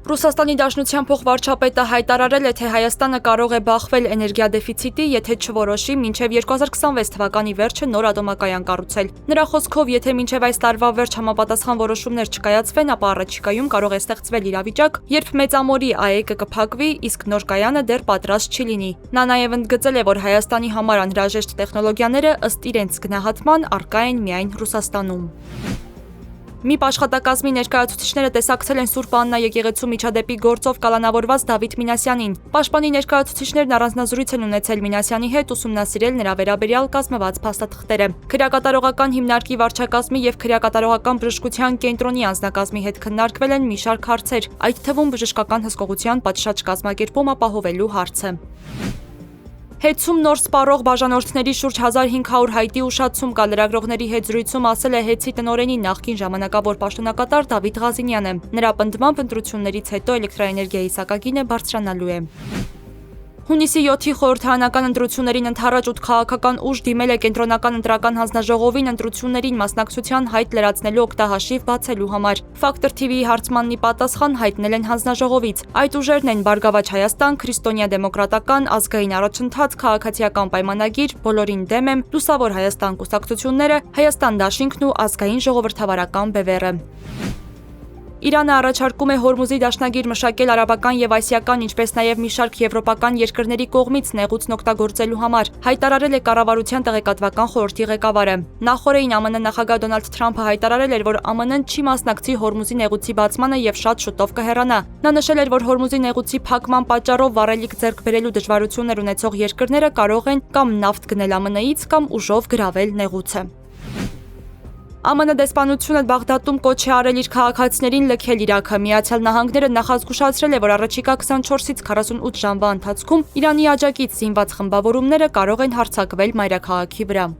Ռուսաստանի Դաշնության փոխվարչապետը հայտարարել է, թե Հայաստանը կարող է բախվել էներգիա դեֆիցիտի, եթե չորոշի մինչև 2026 թվականի վերջը նոր ատոմակայան կառուցել։ Նրա խոսքով, եթե մինչև այս տարվա վերջ համապատասխան որոշումներ չկայացվեն, ապա առաջիկայում կարող է ստեղծվել իրավիճակ, երբ Մեծամորի ԱԷԿ-ը կփակվի, իսկ նոր կայանը դեռ պատրաստ չի լինի։ Նա նաև ընդգծել է, որ Հայաստանի համար անհրաժեշտ տեխնոլոգիաները ըստ իրենց գնահատման առկա են միայն Ռուսաստանում։ ՄԻՊ աշխատակազմի ներկայացուցիչները տեսակցել են Սուրբ Աննա եկեղեցու միջադեպի գործով կալանավորված Դավիթ Մինասյանին։ Պաշտպանի ներկայացուցիչներն առանձնազրույց են ունեցել Մինասյանի հետ, ուսումնասիրել նրա վերաբերյալ կազմված փաստաթղթերը։ Քրեակատարողական հիմնարկի վարչակազմի եւ քրեակատարողական բժշկության կենտրոնի անձնակազմի հետ քննարկվել են մի շարք հարցեր, այդ թվում բժշկական հսկողության պատշաճ կազմակերպում ապահովելու հարցը։ Հեցում նոր սպառող բաժանորդների շուրջ 1500 հայտի ուշացում կա, լրագրողների հետ զրույցում ասել է Հեցի տնօրենի նախկին ժամանակավոր պաշտոնակատար Դավիթ Ղազինյանը։ Նրա պնդմամբ ընտրություններից հետո էլեկտրաէներգիայի սակագինը բարձրանալու է։ Հունիսի 7-ի խորհրդարանական ընտրություններին ընդառաջ 8 քաղաքական ուժ դիմել է կենտրոնական ընտրական հանձնաժողովին ընտրություններին մասնակցության հայտ լրացնելու օգտահաշիվ բացելու համար։ Factor TV-ի հարցմանն ի պատասխան հայտնել են հանձնաժողովից։ Այդ ուժերն են Բարգավաճ Հայաստան, Քրիստոնյա դեմոկրատական, Ազգային առաջընթաց, Քաղաքացիական պայմանագիր, Բոլորին դեմ եմ, Լուսավոր Հայաստան կուսակցությունները, Հայաստան դաշինքն ու Ազգային ժողովրդավարական բևեռը։ Իրանը առաջարկում է Հորմուզի դաշնագիր մշակել արաբական եւ ասիական, ինչպես նաեւ մի շարք եվրոպական երկրների կողմից նեղուցն օգտագործելու համար, հայտարարել է կառավարության տեղեկատվական խորհրդի ղեկավարը։ Նախորդին ԱՄՆ նախագահ Դոնալդ Թրամփը հայտարարել էր, որ ԱՄՆ-ն չի մասնակցի Հորմուզի նեղուցի բացմանը եւ շատ շուտով կհեռանա։ Նա նշել էր, որ Հորմուզի նեղուցի փակման պատճառով վառելիք ձեռք բերելու դժվարություններ ունեցող երկրները կարող են կամ նավթ գնել ԱՄՆ-ից կամ ուժով գրավել նեղուցը։ ԱՄՆ դեսպանությունը Բաղդադում կոչ է արել իր քաղաքացիներին լքել Իրաքը։ Միացյալ Նահանգները նախազգուշացրել է, որ առաջիկա 24-ից 48 ժամվա ընթացքում Իրանի աջակից զինված խմբավորումները կարող են հարձակվել մայրաքաղաքի վրա։